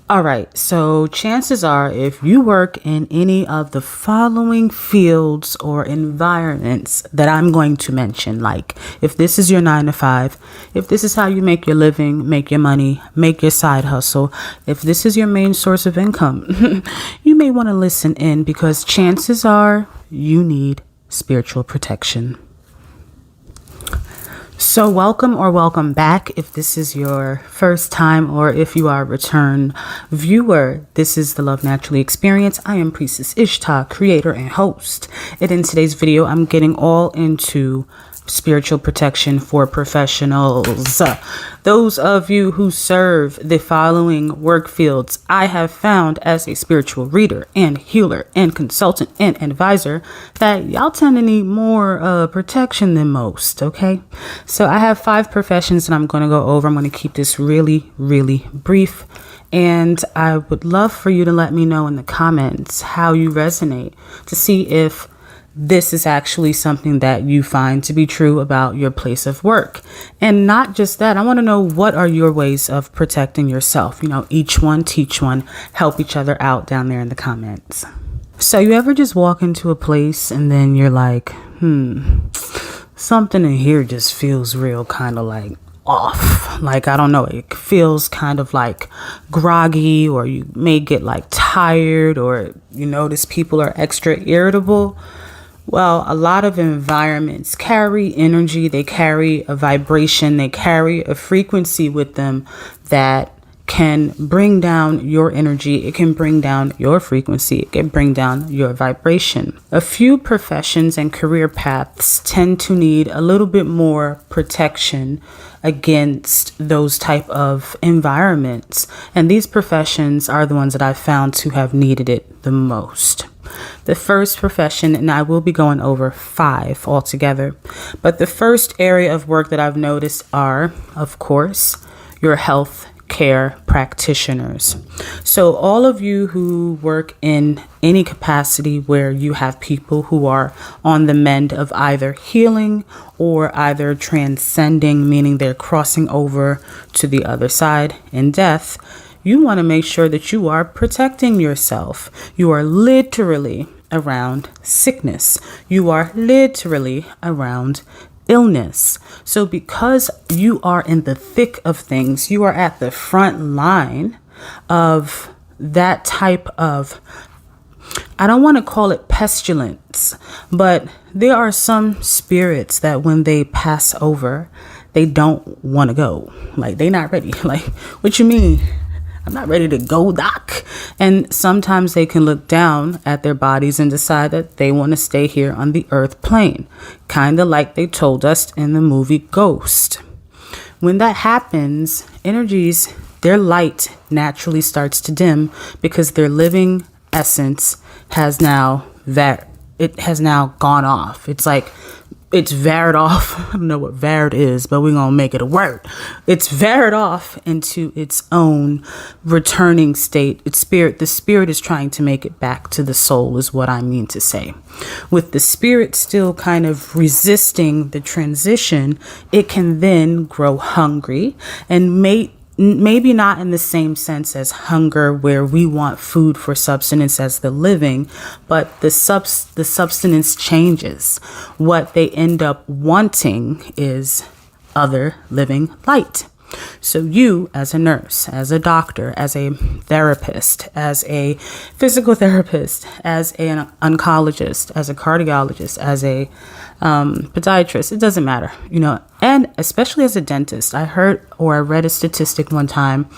All right, so chances are if you work in any of the following fields or environments that I'm going to mention, like if this is your 9 to 5, if this is how you make your living, make your money, make your side hustle, if this is your main source of income, you may want to listen in because chances are you need spiritual protection. So welcome back if this is your first time or if you are a return viewer. This is the Love Naturally experience. I am Priestess Ishtah, creator and host. And in today's video, I'm getting all into spiritual protection for professionals. Those of you who serve the following work fields, I have found as a spiritual reader and healer and consultant and advisor that y'all tend to need more protection than most. Okay, so I have 5 professions that I'm going to go over. I'm going to keep this really brief, and I would love for you to let me know in the comments how you resonate to see if this is actually something that you find to be true about your place of work. And not just that, I want to know what are your ways of protecting yourself. You know, each one, teach one, help each other out down there in the comments. So you ever just walk into a place and then you're like, something in here just feels real kind of like off. Like, I don't know, it feels kind of like groggy, or you may get like tired, or you notice people are extra irritable. Well, a lot of environments carry energy, they carry a vibration, they carry a frequency with them that can bring down your energy. It can bring down your frequency. It can bring down your vibration. A few professions and career paths tend to need a little bit more protection against those type of environments. And these professions are the ones that I've found to have needed it the most. The first profession, and I will be going over 5 altogether, but the first area of work that I've noticed are, of course, your health care practitioners. So all of you who work in any capacity where you have people who are on the mend of either healing or either transcending, meaning they're crossing over to the other side in death, you want to make sure that you are protecting yourself. You are literally around sickness. You are literally around illness. So because you are in the thick of things, you are at the front line of that type of, I don't want to call it pestilence, but there are some spirits that when they pass over, they don't want to go. Like, they're not ready. Like, what you mean? I'm not ready to go, doc. And sometimes they can look down at their bodies and decide that they want to stay here on the earth plane, kind of like they told us in the movie Ghost. When that happens, energies, their light naturally starts to dim because their living essence has now gone off. It's like it's veered off. I don't know what veered is, but we're going to make it a word. It's veered off into its own returning state. The spirit is trying to make it back to the soul is what I mean to say. With the spirit still kind of resisting the transition, it can then grow hungry and maybe not in the same sense as hunger where we want food for sustenance as the living, but the substance changes. What they end up wanting is other living light. So you, as a nurse, as a doctor, as a therapist, as a physical therapist, as an oncologist, as a cardiologist, as a podiatrist, it doesn't matter, you know, and especially as a dentist. I heard or I read a statistic one time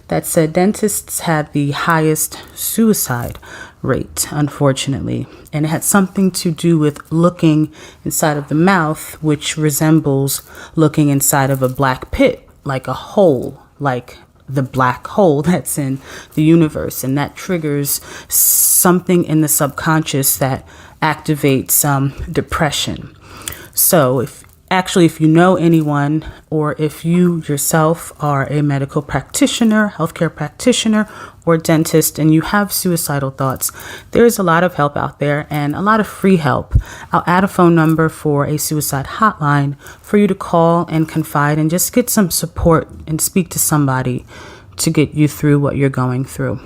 that said dentists had the highest suicide rate, unfortunately, and it had something to do with looking inside of the mouth, which resembles looking inside of a black pit, like a hole, like the black hole that's in the universe, and that triggers something in the subconscious that activates depression. So if you know anyone, or if you yourself are a medical practitioner, healthcare practitioner, or dentist, and you have suicidal thoughts, there is a lot of help out there and a lot of free help. I'll add a phone number for a suicide hotline for you to call and confide and just get some support and speak to somebody to get you through what you're going through.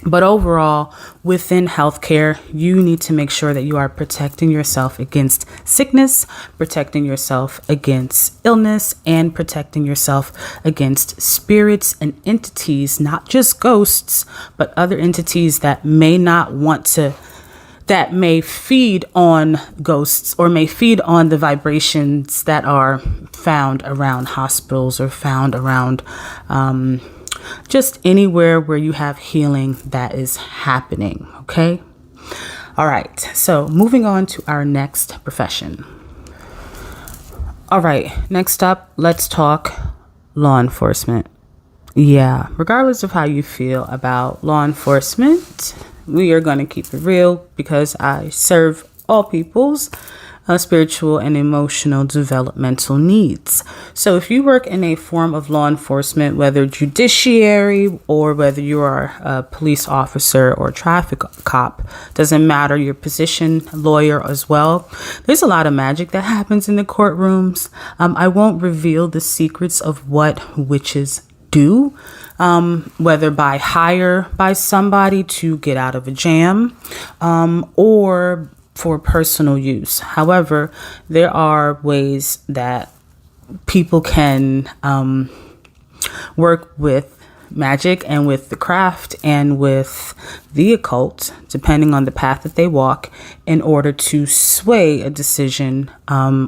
But overall, within healthcare, you need to make sure that you are protecting yourself against sickness, protecting yourself against illness, and protecting yourself against spirits and entities, not just ghosts, but other entities that may not want to, that may feed on ghosts or may feed on the vibrations that are found around hospitals or found around just anywhere where you have healing that is happening. Okay. All right. So moving on to our next profession. All right. Next up, let's talk law enforcement. Yeah. Regardless of how you feel about law enforcement, we are going to keep it real because I serve all people's spiritual and emotional developmental needs. So if you work in a form of law enforcement, whether judiciary or whether you are a police officer or traffic cop, doesn't matter your position, lawyer as well. There's a lot of magic that happens in the courtrooms. I won't reveal the secrets of what witches do, whether by hire by somebody to get out of a jam, or for personal use. However, there are ways that people can work with magic and with the craft and with the occult, depending on the path that they walk, in order to sway a decision,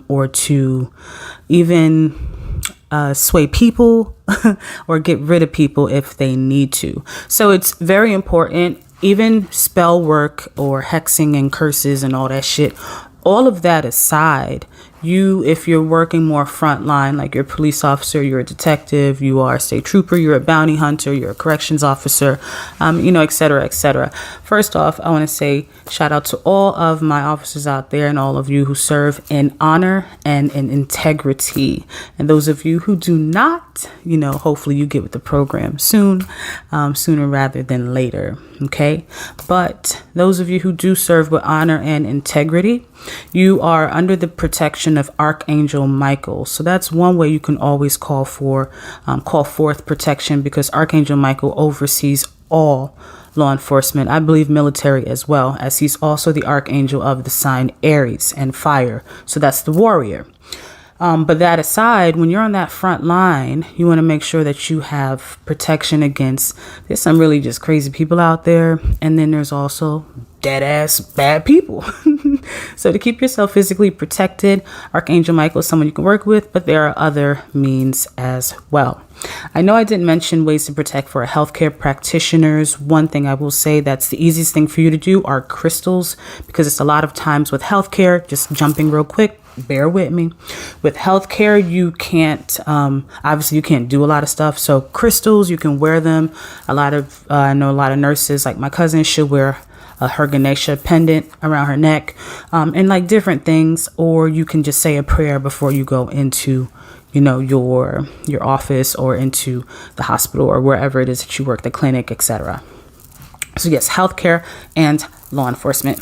or to even sway people or get rid of people if they need to. So it's very important. Even spell work or hexing and curses and all that shit, all of that aside, if you're working more frontline, like you're a police officer, you're a detective, you are a state trooper, you're a bounty hunter, you're a corrections officer, et cetera, et cetera. First off, I want to say shout out to all of my officers out there and all of you who serve in honor and in integrity. And those of you who do not, hopefully you get with the program soon, sooner rather than later. Okay. But those of you who do serve with honor and integrity, you are under the protection of Archangel Michael. So that's one way you can always call forth protection, because Archangel Michael oversees all law enforcement, I believe military as well, as he's also the archangel of the sign Aries and fire. So that's the warrior. But that aside, when you're on that front line, you want to make sure that you have protection against, there's some really just crazy people out there. And then there's also dead ass bad people. So to keep yourself physically protected, Archangel Michael is someone you can work with, but there are other means as well. I know I didn't mention ways to protect for healthcare practitioners. One thing I will say that's the easiest thing for you to do are crystals, because it's a lot of times with healthcare, just jumping real quick, bear with me. With healthcare, you can't, obviously you can't do a lot of stuff. So crystals, you can wear them. I know a lot of nurses, like my cousin, should wear her Ganesha pendant around her neck, and like different things. Or you can just say a prayer before you go into, your office or into the hospital or wherever it is that you work, the clinic, etc. So yes, healthcare and law enforcement.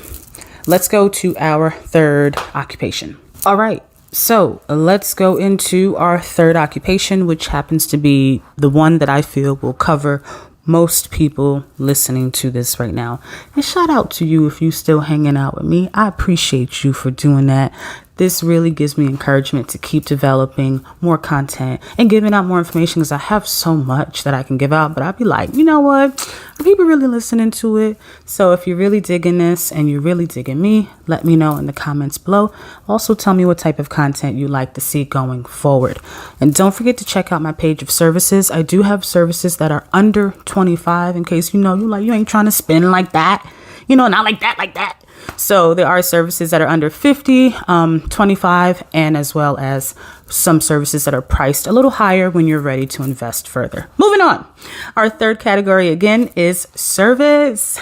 Let's go to our third occupation. All right. So let's go into our third occupation, which happens to be the one that I feel will cover most people listening to this right now. And shout out to you if you still hanging out with me. I appreciate you for doing that. This really gives me encouragement to keep developing more content and giving out more information, because I have so much that I can give out, but I'd be like, you know what? Are people really listening to it? So if you're really digging this and you're really digging me, let me know in the comments below. Also tell me what type of content you like to see going forward. And don't forget to check out my page of services. I do have services that are under 25, in case you ain't trying to spend like that. Not like that. So there are services that are under 50, 25, and as well as some services that are priced a little higher when you're ready to invest further. Moving on. Our third category again is service.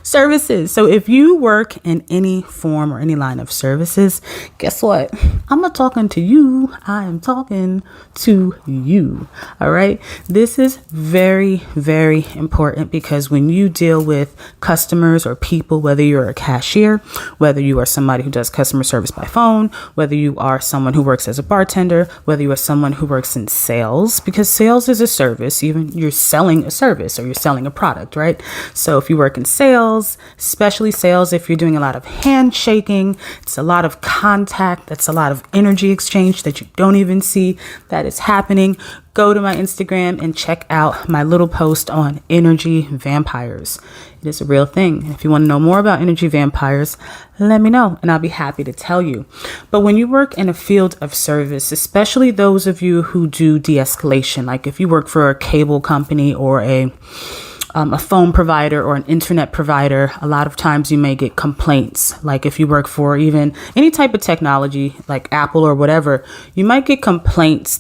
services. So if you work in any form or any line of services, guess what? I'm not talking to you. I am talking to you. All right. This is very, very important because when you deal with customers or people, whether you're a cashier, whether you are somebody who does customer service by phone, whether you are someone who works as a bartender, whether you are someone who works in sales, because sales is a service, even you're selling a service or you're selling a product, right? So if you work in sales, especially sales, if you're doing a lot of handshaking, it's a lot of contact, that's a lot of energy exchange that you don't even see that is happening. Go to my Instagram and check out my little post on energy vampires. It is a real thing. If you want to know more about energy vampires, let me know and I'll be happy to tell you. But when you work in a field of service, especially those of you who do de-escalation, like if you work for a cable company or a phone provider or an internet provider, a lot of times you may get complaints. Like if you work for even any type of technology like Apple or whatever, you might get complaints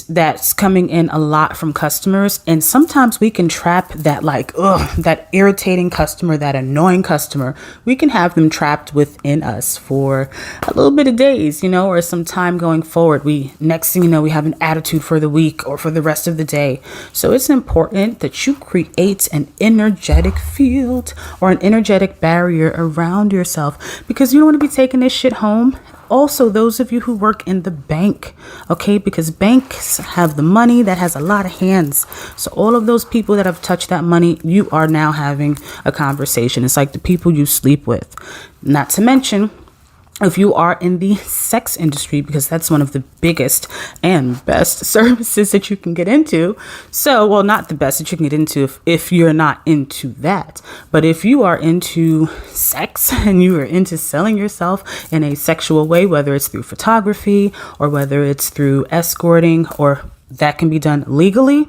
that's coming in a lot from customers. And sometimes we can trap that that irritating customer, that annoying customer. We can have them trapped within us for a little bit of days, or some time going forward. Next thing you know, we have an attitude for the week or for the rest of the day. So it's important that you create an energetic field or an energetic barrier around yourself because you don't want to be taking this shit home. Also, those of you who work in the bank, okay, because banks have the money that has a lot of hands. So all of those people that have touched that money, you are now having a conversation. It's like the people you sleep with. Not to mention, if you are in the sex industry, because that's one of the biggest and best services that you can get into. So, well, not the best that you can get into if you're not into that. But if you are into sex and you are into selling yourself in a sexual way, whether it's through photography or whether it's through escorting, or that can be done legally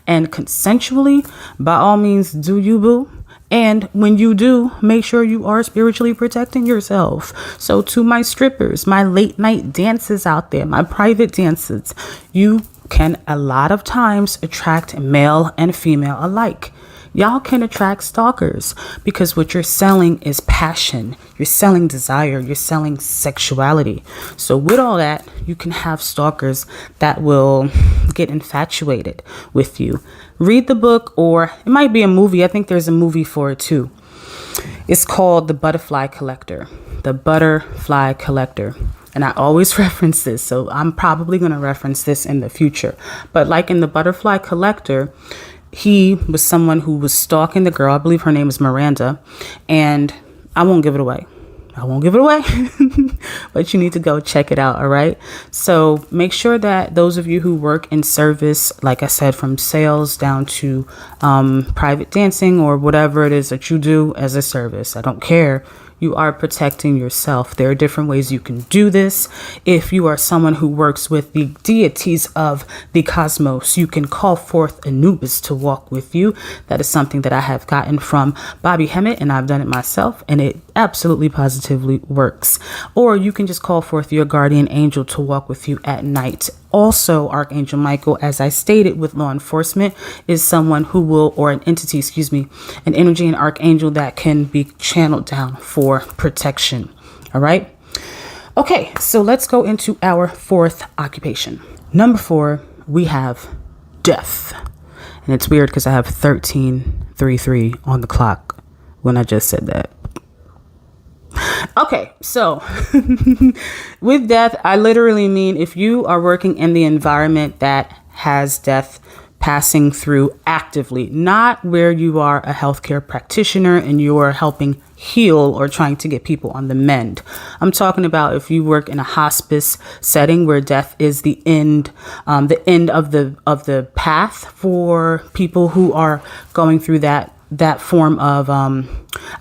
and consensually, by all means, do you, boo. And when you do, make sure you are spiritually protecting yourself. So to my strippers, my late night dances out there, my private dances, you can a lot of times attract male and female alike. Y'all can attract stalkers because what you're selling is passion. You're selling desire. You're selling sexuality. So with all that, you can have stalkers that will get infatuated with you. Read the book, or it might be a movie. I think there's a movie for it too. It's called The Butterfly Collector. The Butterfly Collector. And I always reference this, so I'm probably going to reference this in the future. But like in The Butterfly Collector, he was someone who was stalking the girl. I believe her name is Miranda. And I won't give it away. But you need to go check it out. All right. So make sure that those of you who work in service, like I said, from sales down to private dancing or whatever it is that you do as a service, I don't care. You are protecting yourself. There are different ways you can do this. If you are someone who works with the deities of the cosmos, you can call forth Anubis to walk with you. That is something that I have gotten from Bobby Hemmett, and I've done it myself, and it absolutely positively works. Or you can just call forth your guardian angel to walk with you at night. Also, Archangel Michael, as I stated with law enforcement, is someone who will, or an entity, an energy, an archangel that can be channeled down for protection. All right. Okay, so let's go into our fourth occupation. Number 4, we have death. And it's weird because I have 1333 on the clock when I just said that. Okay, so with death, I literally mean if you are working in the environment that has death passing through actively, not where you are a healthcare practitioner and you are helping heal or trying to get people on the mend. I'm talking about if you work in a hospice setting where death is the end of the path for people who are going through that form of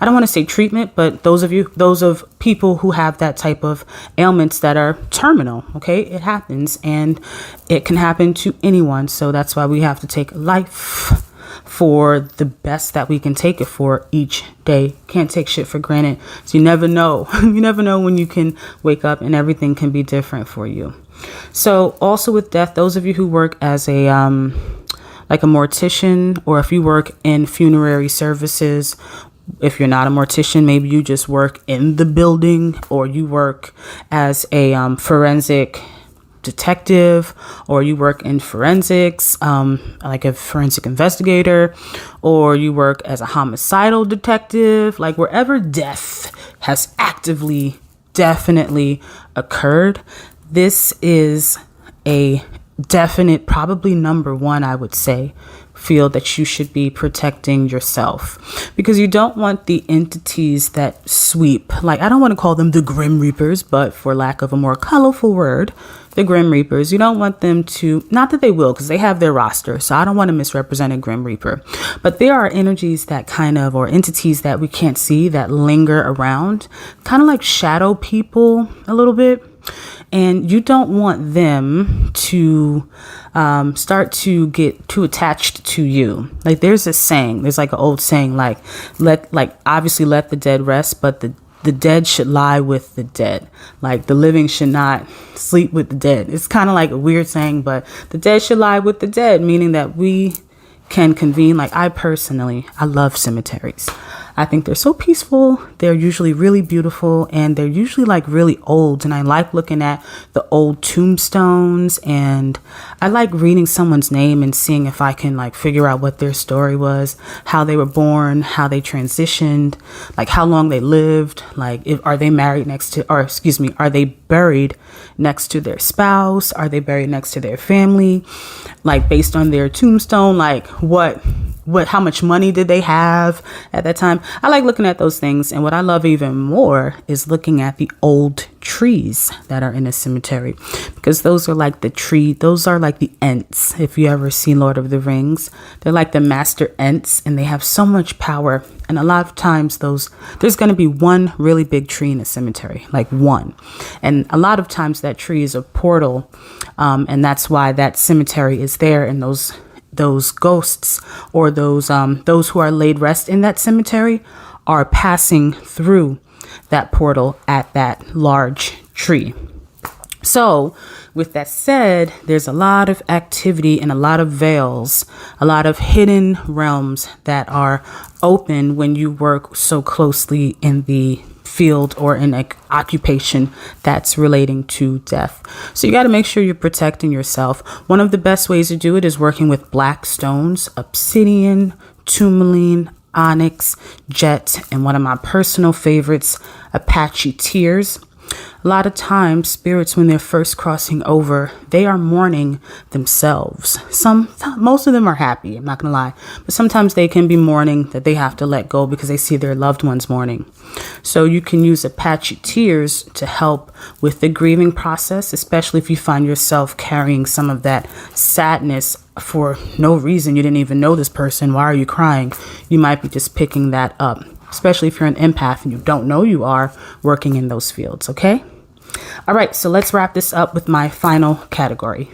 I don't want to say treatment, but those of people who have that type of ailments that are terminal. Okay, it happens, and it can happen to anyone. So that's why we have to take life for the best that we can take it for each day. Can't take shit for granted. So you never know. You never know when you can wake up and everything can be different for you. So also with death, those of you who work as a like a mortician, or if you work in funerary services, if you're not a mortician, maybe you just work in the building, or you work as a forensic detective, or you work in forensics, like a forensic investigator, or you work as a homicidal detective, like wherever death has actively, definitely occurred. This is a definite, probably number one, I would say, field that you should be protecting yourself, because you don't want the entities that sweep, like, I don't want to call them the Grim Reapers, but for lack of a more colorful word, the Grim Reapers, you don't want them to, not that they will, because they have their roster, so I don't want to misrepresent a Grim Reaper, but there are energies that kind of, or entities that we can't see, that linger around, kind of like shadow people a little bit. And you don't want them to start to get too attached to you. Like, there's a saying, there's like an old saying, like, obviously let the dead rest, but the dead should lie with the dead. Like, the living should not sleep with the dead. It's kind of like a weird saying, but the dead should lie with the dead, meaning that we can convene. Like, I love cemeteries. I think they're so peaceful. They're usually really beautiful, and they're usually like really old. And I like looking at the old tombstones, and I like reading someone's name and seeing if I can like figure out what their story was, how they were born, how they transitioned, like how long they lived, like are they married next to, or excuse me, are they buried next to their spouse? Are they buried next to their family? Like, based on their tombstone, like how much money did they have at that time? I like looking at those things. And what I love even more is looking at the old trees that are in a cemetery, because those are like those are like the Ents. If you ever seen Lord of the Rings, they're like the master Ents, and they have so much power. And a lot of times there's going to be one really big tree in a cemetery, like one. And a lot of times that tree is a portal. And that's why that cemetery is there. And those ghosts, or those who are laid rest in that cemetery, are passing through that portal at that large tree. So with that said, there's a lot of activity and a lot of veils, a lot of hidden realms that are open when you work so closely in the field or in an occupation that's relating to death. So you got to make sure you're protecting yourself. One of the best ways to do it is working with black stones, obsidian, tourmaline, onyx, jet, and one of my personal favorites, Apache tears. A lot of times, spirits, when they're first crossing over, they are mourning themselves. Most of them are happy, I'm not gonna lie, but sometimes they can be mourning that they have to let go because they see their loved ones mourning. So you can use Apache tears to help with the grieving process, especially if you find yourself carrying some of that sadness for no reason. You didn't even know this person. Why are you crying? You might be just picking that up, especially if you're an empath and you don't know you are working in those fields, okay? All right, so let's wrap this up with my final category.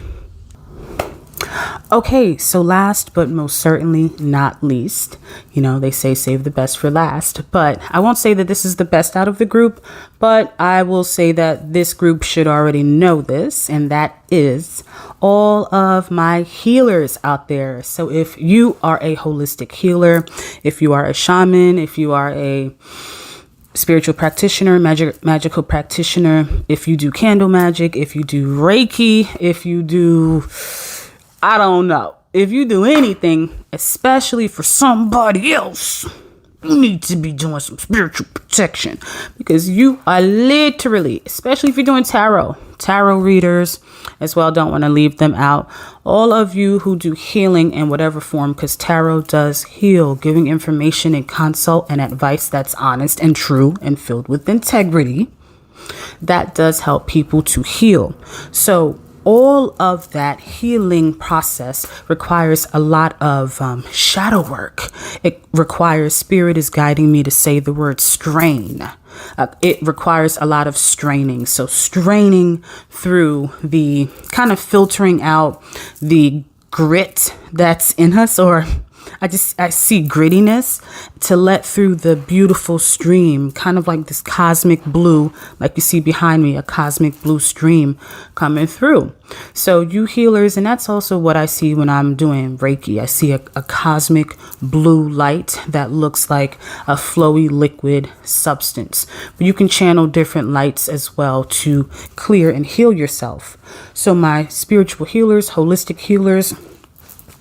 Okay, so last but most certainly not least, they say save the best for last, but I won't say that this is the best out of the group, but I will say that this group should already know this, and that is all of my healers out there. So if you are a holistic healer, if you are a shaman, if you are a spiritual practitioner, magical practitioner, if you do candle magic, if you do Reiki, if you do, I don't know, if you do anything, especially for somebody else, you need to be doing some spiritual protection, because you are literally, especially if you're doing tarot readers as well, don't want to leave them out. All of you who do healing in whatever form, because tarot does heal, giving information and consult and advice that's honest and true and filled with integrity, that does help people to heal. So all of that healing process requires a lot of shadow work. It requires, spirit is guiding me to say the word strain. It requires a lot of straining. So straining through the kind of filtering out the grit that's in us, or I see grittiness to let through the beautiful stream, kind of like this cosmic blue, like you see behind me, a cosmic blue stream coming through. So you healers, and that's also what I see when I'm doing Reiki. I see a cosmic blue light that looks like a flowy liquid substance. But you can channel different lights as well to clear and heal yourself. So my spiritual healers, holistic healers,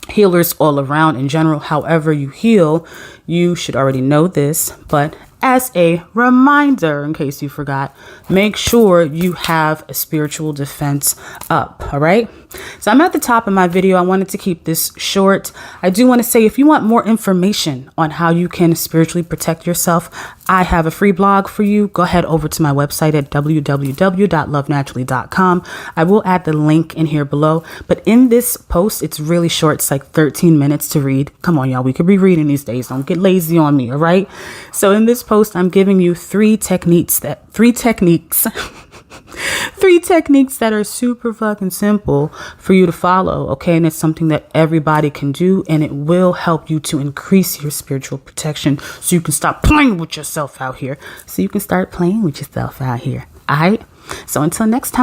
healers all around in general, however you heal, you should already know this, but as a reminder, in case you forgot, make sure you have a spiritual defense up. All right. So I'm at the top of my video. I wanted to keep this short. I do want to say, if you want more information on how you can spiritually protect yourself, I have a free blog for you. Go ahead over to my website at www.lovenaturally.com. I will add the link in here below. But in this post, it's really short. It's like 13 minutes to read. Come on, y'all. We could be reading these days. Don't get lazy on me. All right. So in this post, I'm giving you three techniques that are super fucking simple for you to follow. Okay. And it's something that everybody can do, and it will help you to increase your spiritual protection so you can stop playing with yourself out here. All right. So until next time.